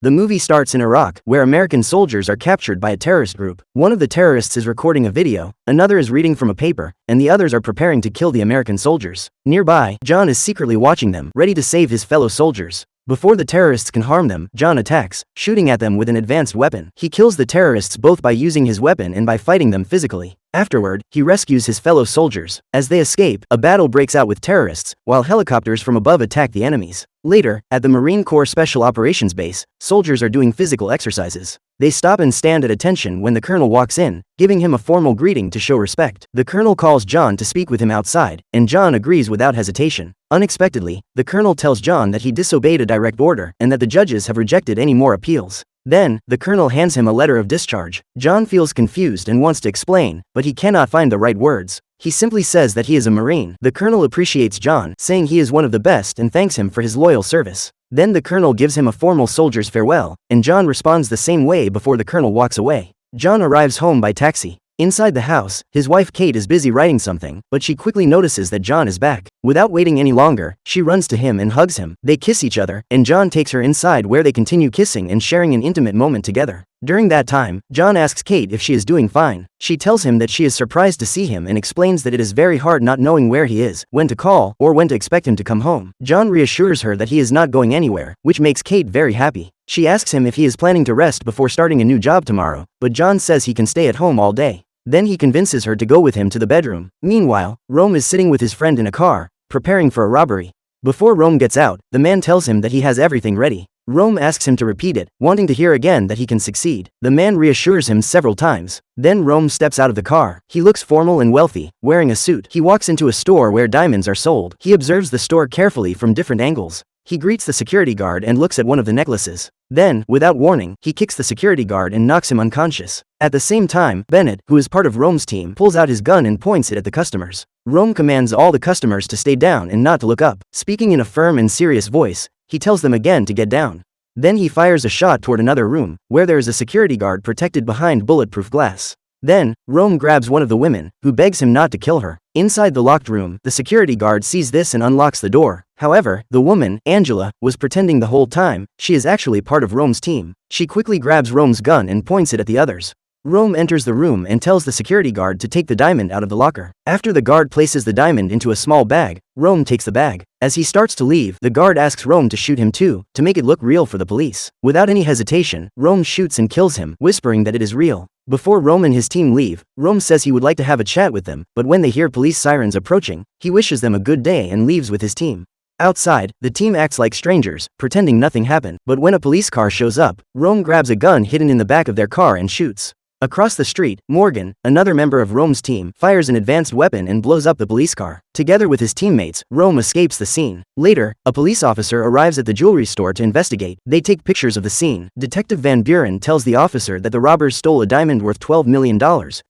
The movie starts in Iraq, where American soldiers are captured by a terrorist group. One of the terrorists is recording a video, another is reading from a paper, and the others are preparing to kill the American soldiers. Nearby, John is secretly watching them, ready to save his fellow soldiers. Before the terrorists can harm them, John attacks, shooting at them with an advanced weapon. He kills the terrorists both by using his weapon and by fighting them physically. Afterward, he rescues his fellow soldiers. As they escape, a battle breaks out with terrorists, while helicopters from above attack the enemies. Later, at the Marine Corps Special Operations Base, soldiers are doing physical exercises. They stop and stand at attention when the colonel walks in, giving him a formal greeting to show respect. The colonel calls John to speak with him outside, and John agrees without hesitation. Unexpectedly, the colonel tells John that he disobeyed a direct order and that the judges have rejected any more appeals. Then, the colonel hands him a letter of discharge. John feels confused and wants to explain, but he cannot find the right words. He simply says that he is a Marine. The colonel appreciates John, saying he is one of the best and thanks him for his loyal service. Then the colonel gives him a formal soldier's farewell, and John responds the same way before the colonel walks away. John arrives home by taxi. Inside the house, his wife Kate is busy writing something, but she quickly notices that John is back. Without waiting any longer, she runs to him and hugs him. They kiss each other, and John takes her inside where they continue kissing and sharing an intimate moment together. During that time, John asks Kate if she is doing fine. She tells him that she is surprised to see him and explains that it is very hard not knowing where he is, when to call, or when to expect him to come home. John reassures her that he is not going anywhere, which makes Kate very happy. She asks him if he is planning to rest before starting a new job tomorrow, but John says he can stay at home all day. Then he convinces her to go with him to the bedroom. Meanwhile, Rome is sitting with his friend in a car, preparing for a robbery. Before Rome gets out, the man tells him that he has everything ready. Rome asks him to repeat it, wanting to hear again that he can succeed. The man reassures him several times. Then Rome steps out of the car. He looks formal and wealthy, wearing a suit. He walks into a store where diamonds are sold. He observes the store carefully from different angles. He greets the security guard and looks at one of the necklaces. Then, without warning, he kicks the security guard and knocks him unconscious. At the same time, Bennett, who is part of Rome's team, pulls out his gun and points it at the customers. Rome commands all the customers to stay down and not to look up. Speaking in a firm and serious voice, he tells them again to get down. Then he fires a shot toward another room, where there is a security guard protected behind bulletproof glass. Then, Rome grabs one of the women, who begs him not to kill her. Inside the locked room, the security guard sees this and unlocks the door. However, the woman, Angela, was pretending the whole time. She is actually part of Rome's team. She quickly grabs Rome's gun and points it at the others. Rome enters the room and tells the security guard to take the diamond out of the locker. After the guard places the diamond into a small bag, Rome takes the bag. As he starts to leave, the guard asks Rome to shoot him too, to make it look real for the police. Without any hesitation, Rome shoots and kills him, whispering that it is real. Before Rome and his team leave, Rome says he would like to have a chat with them, but when they hear police sirens approaching, he wishes them a good day and leaves with his team. Outside, the team acts like strangers, pretending nothing happened, but when a police car shows up, Rome grabs a gun hidden in the back of their car and shoots. Across the street, Morgan, another member of Rome's team, fires an advanced weapon and blows up the police car. Together with his teammates, Rome escapes the scene. Later, a police officer arrives at the jewelry store to investigate. They take pictures of the scene. Detective Van Buren tells the officer that the robbers stole a diamond worth $12 million,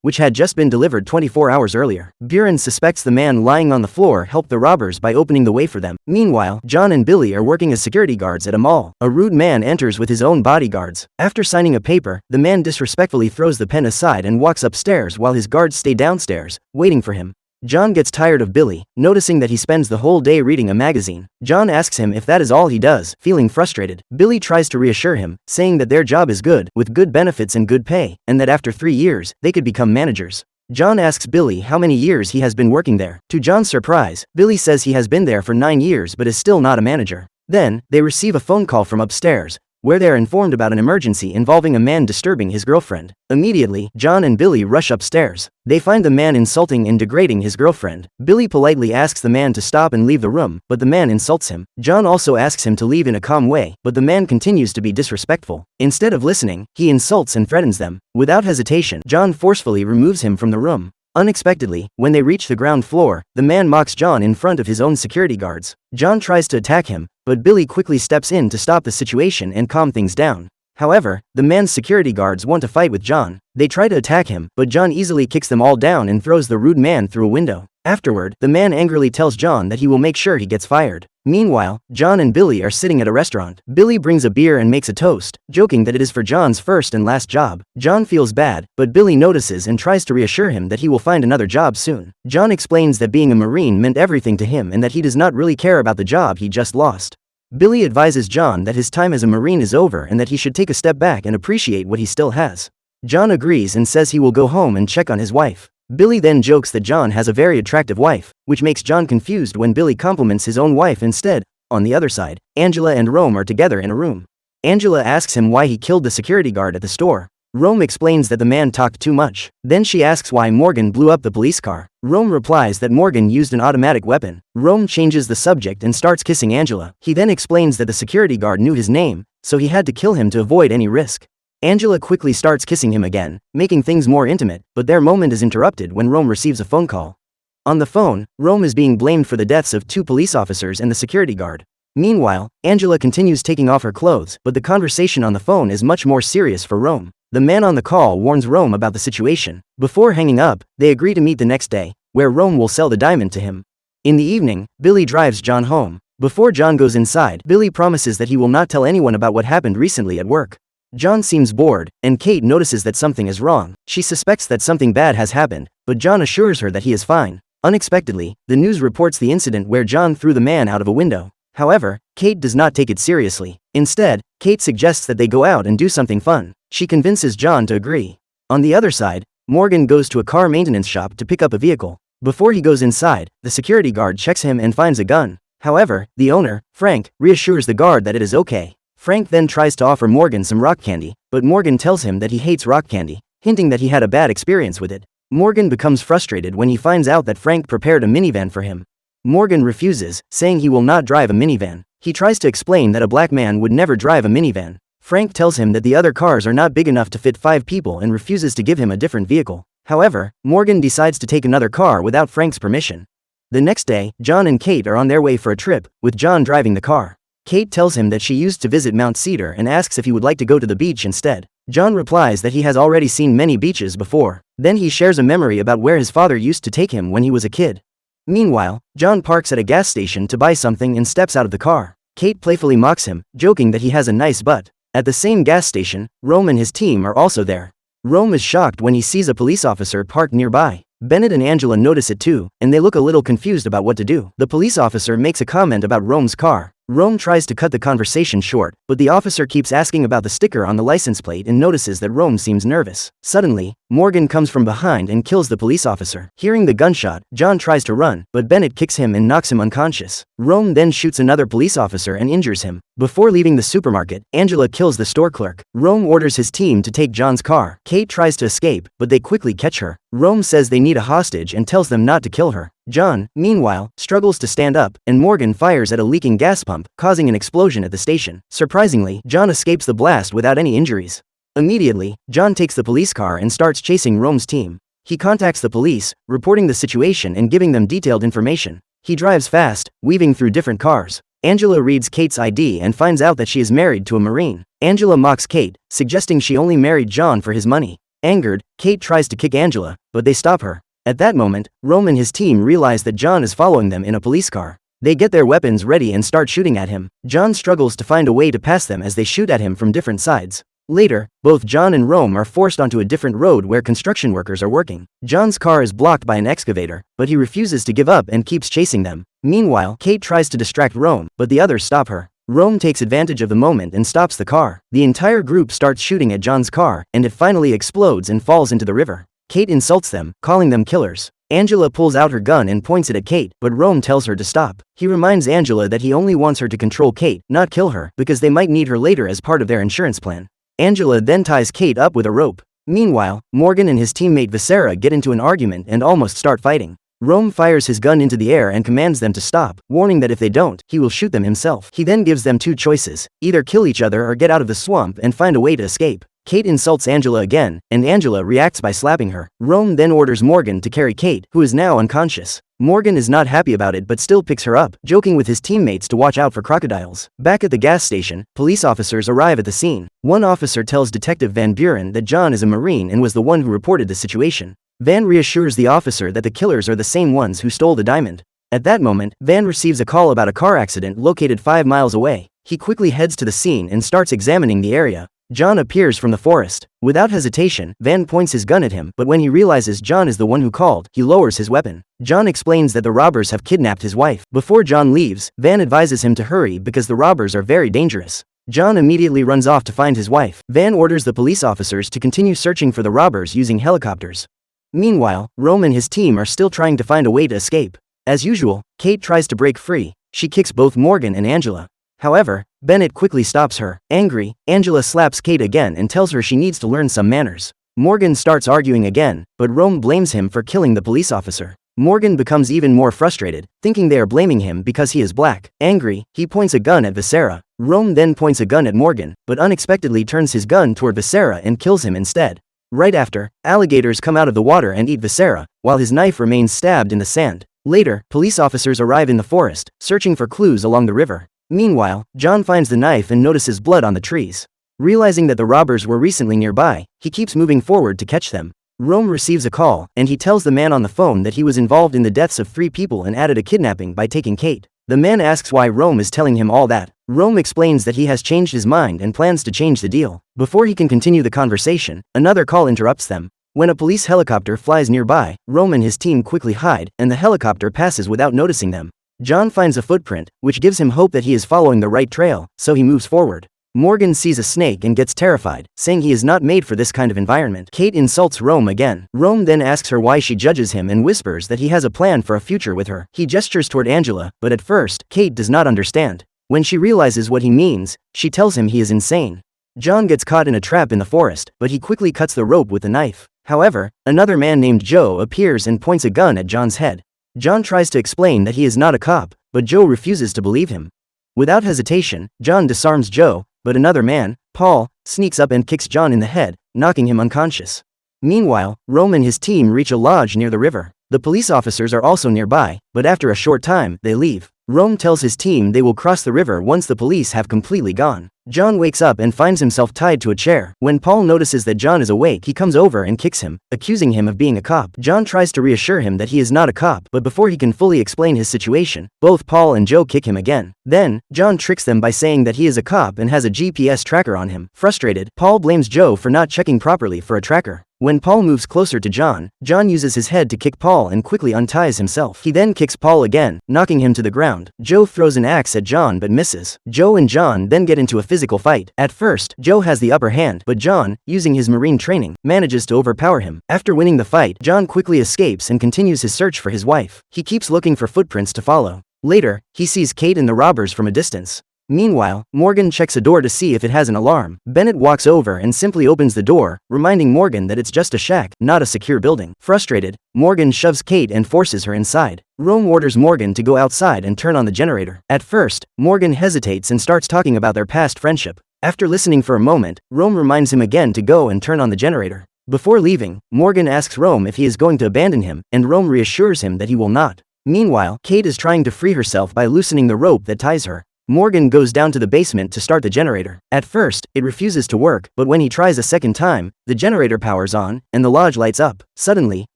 which had just been delivered 24 hours earlier. Buren suspects the man lying on the floor helped the robbers by opening the way for them. Meanwhile, John and Billy are working as security guards at a mall. A rude man enters with his own bodyguards. After signing a paper, the man disrespectfully throws the pen aside and walks upstairs while his guards stay downstairs, waiting for him. John gets tired of Billy, noticing that he spends the whole day reading a magazine. John asks him if that is all he does, feeling frustrated. Billy tries to reassure him, saying that their job is good, with good benefits and good pay, and that after 3 years, they could become managers. John asks Billy how many years he has been working there. To John's surprise, Billy says he has been there for 9 years but is still not a manager. Then, they receive a phone call from upstairs, where they are informed about an emergency involving a man disturbing his girlfriend. Immediately, John and Billy rush upstairs. They find the man insulting and degrading his girlfriend. Billy politely asks the man to stop and leave the room, but the man insults him. John also asks him to leave in a calm way, but the man continues to be disrespectful. Instead of listening, he insults and threatens them. Without hesitation, John forcefully removes him from the room. Unexpectedly, when they reach the ground floor, the man mocks John in front of his own security guards. John tries to attack him, but Billy quickly steps in to stop the situation and calm things down. However, the man's security guards want to fight with John. They try to attack him, but John easily kicks them all down and throws the rude man through a window. Afterward, the man angrily tells John that he will make sure he gets fired. Meanwhile, John and Billy are sitting at a restaurant. Billy brings a beer and makes a toast, joking that it is for John's first and last job. John feels bad, but Billy notices and tries to reassure him that he will find another job soon. John explains that being a Marine meant everything to him and that he does not really care about the job he just lost. Billy advises John that his time as a Marine is over and that he should take a step back and appreciate what he still has. John agrees and says he will go home and check on his wife. Billy then jokes that John has a very attractive wife, which makes John confused when Billy compliments his own wife instead. On the other side, Angela and Rome are together in a room. Angela asks him why he killed the security guard at the store. Rome explains that the man talked too much. Then she asks why Morgan blew up the police car. Rome replies that Morgan used an automatic weapon. Rome changes the subject and starts kissing Angela. He then explains that the security guard knew his name, so he had to kill him to avoid any risk. Angela quickly starts kissing him again, making things more intimate, but their moment is interrupted when Rome receives a phone call. On the phone, Rome is being blamed for the deaths of 2 police officers and the security guard. Meanwhile, Angela continues taking off her clothes, but the conversation on the phone is much more serious for Rome. The man on the call warns Rome about the situation. Before hanging up, they agree to meet the next day, where Rome will sell the diamond to him. In the evening, Billy drives John home. Before John goes inside, Billy promises that he will not tell anyone about what happened recently at work. John seems bored, and Kate notices that something is wrong. She suspects that something bad has happened, but John assures her that he is fine. Unexpectedly, the news reports the incident where John threw the man out of a window. However, Kate does not take it seriously. Instead, Kate suggests that they go out and do something fun. She convinces John to agree. On the other side, Morgan goes to a car maintenance shop to pick up a vehicle. Before he goes inside, the security guard checks him and finds a gun. However, the owner, Frank, reassures the guard that it is okay. Frank then tries to offer Morgan some rock candy, but Morgan tells him that he hates rock candy, hinting that he had a bad experience with it. Morgan becomes frustrated when he finds out that Frank prepared a minivan for him. Morgan refuses, saying he will not drive a minivan. He tries to explain that a black man would never drive a minivan. Frank tells him that the other cars are not big enough to fit 5 people and refuses to give him a different vehicle. However, Morgan decides to take another car without Frank's permission. The next day, John and Kate are on their way for a trip, with John driving the car. Kate tells him that she used to visit Mount Cedar and asks if he would like to go to the beach instead. John replies that he has already seen many beaches before. Then he shares a memory about where his father used to take him when he was a kid. Meanwhile, John parks at a gas station to buy something and steps out of the car. Kate playfully mocks him, joking that he has a nice butt. At the same gas station, Rome and his team are also there. Rome is shocked when he sees a police officer parked nearby. Bennett and Angela notice it too, and they look a little confused about what to do. The police officer makes a comment about Rome's car. Rome tries to cut the conversation short, but the officer keeps asking about the sticker on the license plate and notices that Rome seems nervous. Suddenly, Morgan comes from behind and kills the police officer. Hearing the gunshot, John tries to run, but Bennett kicks him and knocks him unconscious. Rome then shoots another police officer and injures him. Before leaving the supermarket, Angela kills the store clerk. Rome orders his team to take John's car. Kate tries to escape, but they quickly catch her. Rome says they need a hostage and tells them not to kill her. John, meanwhile, struggles to stand up, and Morgan fires at a leaking gas pump, causing an explosion at the station. Surprisingly, John escapes the blast without any injuries. Immediately, John takes the police car and starts chasing Rome's team. He contacts the police, reporting the situation and giving them detailed information. He drives fast, weaving through different cars. Angela reads Kate's ID and finds out that she is married to a Marine. Angela mocks Kate, suggesting she only married John for his money. Angered, Kate tries to kick Angela, but they stop her. At that moment, Rome and his team realize that John is following them in a police car. They get their weapons ready and start shooting at him. John struggles to find a way to pass them as they shoot at him from different sides. Later, both John and Rome are forced onto a different road where construction workers are working. John's car is blocked by an excavator, but he refuses to give up and keeps chasing them. Meanwhile, Kate tries to distract Rome, but the others stop her. Rome takes advantage of the moment and stops the car. The entire group starts shooting at John's car, and it finally explodes and falls into the river. Kate insults them, calling them killers. Angela pulls out her gun and points it at Kate, but Rome tells her to stop. He reminds Angela that he only wants her to control Kate, not kill her, because they might need her later as part of their insurance plan. Angela then ties Kate up with a rope. Meanwhile, Morgan and his teammate Viscera get into an argument and almost start fighting. Rome fires his gun into the air and commands them to stop, warning that if they don't, he will shoot them himself. He then gives them 2 choices: either kill each other or get out of the swamp and find a way to escape. Kate insults Angela again, and Angela reacts by slapping her. Rome then orders Morgan to carry Kate, who is now unconscious. Morgan is not happy about it but still picks her up, joking with his teammates to watch out for crocodiles. Back at the gas station, police officers arrive at the scene. One officer tells Detective Van Buren that John is a Marine and was the one who reported the situation. Van reassures the officer that the killers are the same ones who stole the diamond. At that moment, Van receives a call about a car accident located 5 miles away. He quickly heads to the scene and starts examining the area. John appears from the forest. Without hesitation, Van points his gun at him, but when he realizes John is the one who called, he lowers his weapon. John explains that the robbers have kidnapped his wife. Before John leaves, Van advises him to hurry because the robbers are very dangerous. John immediately runs off to find his wife. Van orders the police officers to continue searching for the robbers using helicopters. Meanwhile, Rome and his team are still trying to find a way to escape. As usual, Kate tries to break free. She kicks both Morgan and Angela. However, Bennett quickly stops her. Angry, Angela slaps Kate again and tells her she needs to learn some manners. Morgan starts arguing again, but Rome blames him for killing the police officer. Morgan becomes even more frustrated, thinking they are blaming him because he is black. Angry, he points a gun at Viscera. Rome then points a gun at Morgan, but unexpectedly turns his gun toward Viscera and kills him instead. Right after, alligators come out of the water and eat Viscera, while his knife remains stabbed in the sand. Later, police officers arrive in the forest, searching for clues along the river. Meanwhile, John finds the knife and notices blood on the trees. Realizing that the robbers were recently nearby, he keeps moving forward to catch them. Rome receives a call, and he tells the man on the phone that he was involved in the deaths of 3 people and added a kidnapping by taking Kate. The man asks why Rome is telling him all that. Rome explains that he has changed his mind and plans to change the deal. Before he can continue the conversation, another call interrupts them. When a police helicopter flies nearby, Rome and his team quickly hide, and the helicopter passes without noticing them. John finds a footprint, which gives him hope that he is following the right trail, so he moves forward. Morgan sees a snake and gets terrified, saying he is not made for this kind of environment. Kate insults Rome again. Rome then asks her why she judges him and whispers that he has a plan for a future with her. He gestures toward Angela, but at first, Kate does not understand. When she realizes what he means, she tells him he is insane. John gets caught in a trap in the forest, but he quickly cuts the rope with a knife. However, another man named Joe appears and points a gun at John's head. John tries to explain that he is not a cop, but Joe refuses to believe him. Without hesitation, John disarms Joe, but another man, Paul, sneaks up and kicks John in the head, knocking him unconscious. Meanwhile, Rome and his team reach a lodge near the river. The police officers are also nearby, but after a short time, they leave. Rome tells his team they will cross the river once the police have completely gone. John wakes up and finds himself tied to a chair. When Paul notices that John is awake, he comes over and kicks him, accusing him of being a cop. John tries to reassure him that he is not a cop, but before he can fully explain his situation, both Paul and Joe kick him again. Then, John tricks them by saying that he is a cop and has a GPS tracker on him. Frustrated, Paul blames Joe for not checking properly for a tracker. When Paul moves closer to John, John uses his head to kick Paul and quickly unties himself. He then kicks Paul again, knocking him to the ground. Joe throws an axe at John but misses. Joe and John then get into a physical fight. At first, Joe has the upper hand, but John, using his marine training, manages to overpower him. After winning the fight, John quickly escapes and continues his search for his wife. He keeps looking for footprints to follow. Later, he sees Kate and the robbers from a distance. Meanwhile, Morgan checks a door to see if it has an alarm. Bennett walks over and simply opens the door, reminding Morgan that it's just a shack, not a secure building. Frustrated, Morgan shoves Kate and forces her inside. Rome orders Morgan to go outside and turn on the generator. At first, Morgan hesitates and starts talking about their past friendship. After listening for a moment, Rome reminds him again to go and turn on the generator. Before leaving, Morgan asks Rome if he is going to abandon him, and Rome reassures him that he will not. Meanwhile, Kate is trying to free herself by loosening the rope that ties her. Morgan goes down to the basement to start the generator. At first, it refuses to work, but when he tries a second time, the generator powers on, and the lodge lights up. Suddenly,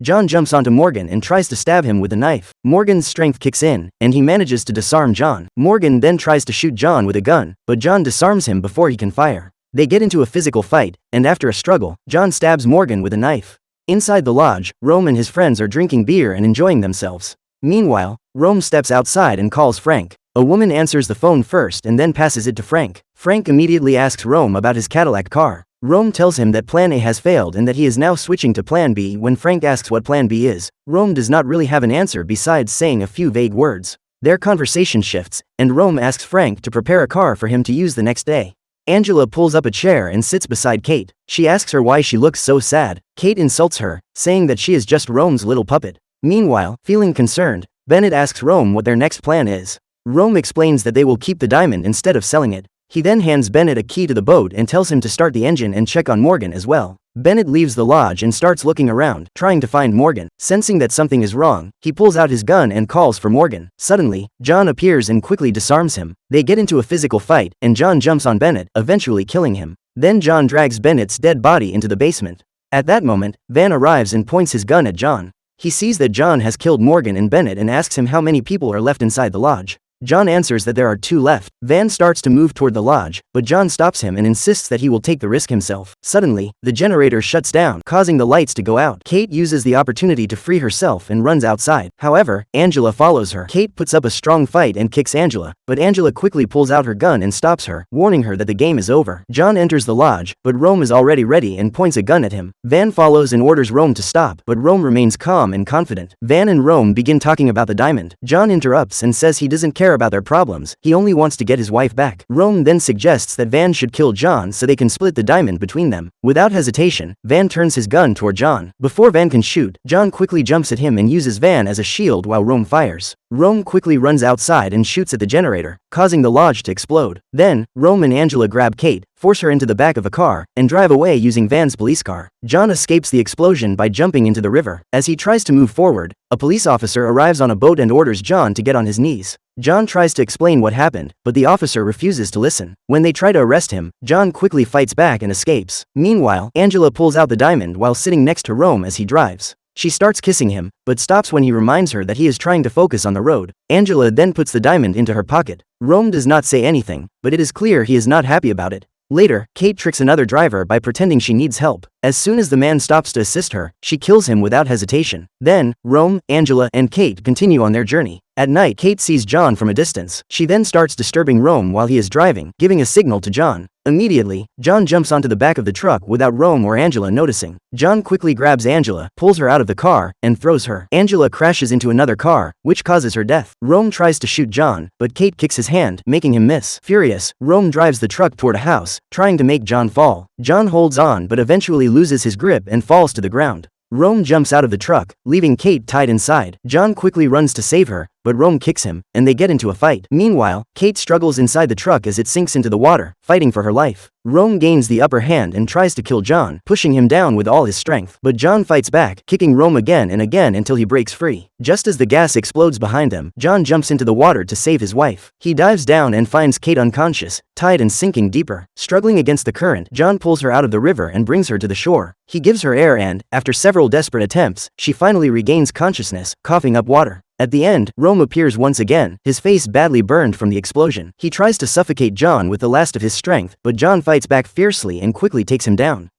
John jumps onto Morgan and tries to stab him with a knife. Morgan's strength kicks in, and he manages to disarm John. Morgan then tries to shoot John with a gun, but John disarms him before he can fire. They get into a physical fight, and after a struggle, John stabs Morgan with a knife. Inside the lodge, Rome and his friends are drinking beer and enjoying themselves. Meanwhile, Rome steps outside and calls Frank. A woman answers the phone first and then passes it to Frank. Frank immediately asks Rome about his Cadillac car. Rome tells him that Plan A has failed and that he is now switching to Plan B. When Frank asks what Plan B is, Rome does not really have an answer besides saying a few vague words. Their conversation shifts, and Rome asks Frank to prepare a car for him to use the next day. Angela pulls up a chair and sits beside Kate. She asks her why she looks so sad. Kate insults her, saying that she is just Rome's little puppet. Meanwhile, feeling concerned, Bennett asks Rome what their next plan is. Rome explains that they will keep the diamond instead of selling it. He then hands Bennett a key to the boat and tells him to start the engine and check on Morgan as well. Bennett leaves the lodge and starts looking around, trying to find Morgan. Sensing that something is wrong, he pulls out his gun and calls for Morgan. Suddenly, John appears and quickly disarms him. They get into a physical fight, and John jumps on Bennett, eventually killing him. Then John drags Bennett's dead body into the basement. At that moment, Van arrives and points his gun at John. He sees that John has killed Morgan and Bennett and asks him how many people are left inside the lodge. John answers that there are 2 left. Van starts to move toward the lodge, but John stops him and insists that he will take the risk himself. Suddenly, the generator shuts down, causing the lights to go out. Kate uses the opportunity to free herself and runs outside. However, Angela follows her. Kate puts up a strong fight and kicks Angela, but Angela quickly pulls out her gun and stops her, warning her that the game is over. John enters the lodge, but Rome is already ready and points a gun at him. Van follows and orders Rome to stop, but Rome remains calm and confident. Van and Rome begin talking about the diamond. John interrupts and says he doesn't care about their problems, he only wants to get his wife back. Rome then suggests that Van should kill John so they can split the diamond between them. Without hesitation, Van turns his gun toward John. Before Van can shoot, John quickly jumps at him and uses Van as a shield while Rome fires. Rome quickly runs outside and shoots at the generator, causing the lodge to explode. Then, Rome and Angela grab Kate, force her into the back of a car, and drive away using Van's police car. John escapes the explosion by jumping into the river. As he tries to move forward, a police officer arrives on a boat and orders John to get on his knees. John tries to explain what happened, but the officer refuses to listen. When they try to arrest him, John quickly fights back and escapes. Meanwhile, Angela pulls out the diamond while sitting next to Rome as he drives. She starts kissing him, but stops when he reminds her that he is trying to focus on the road. Angela then puts the diamond into her pocket. Rome does not say anything, but it is clear he is not happy about it. Later, Kate tricks another driver by pretending she needs help. As soon as the man stops to assist her, she kills him without hesitation. Then, Rome, Angela, and Kate continue on their journey. At night, Kate sees John from a distance. She then starts disturbing Rome while he is driving, giving a signal to John. Immediately, John jumps onto the back of the truck without Rome or Angela noticing. John quickly grabs Angela, pulls her out of the car, and throws her. Angela crashes into another car, which causes her death. Rome tries to shoot John, but Kate kicks his hand, making him miss. Furious, Rome drives the truck toward a house, trying to make John fall. John holds on but eventually loses his grip and falls to the ground. Rome jumps out of the truck, leaving Kate tied inside. John quickly runs to save her, but Rome kicks him, and they get into a fight. Meanwhile, Kate struggles inside the truck as it sinks into the water, fighting for her life. Rome gains the upper hand and tries to kill John, pushing him down with all his strength. But John fights back, kicking Rome again and again until he breaks free. Just as the gas explodes behind them, John jumps into the water to save his wife. He dives down and finds Kate unconscious, tied and sinking deeper. Struggling against the current, John pulls her out of the river and brings her to the shore. He gives her air and, after several desperate attempts, she finally regains consciousness, coughing up water. At the end, Rome appears once again, his face badly burned from the explosion. He tries to suffocate John with the last of his strength, but John fights back fiercely and quickly takes him down.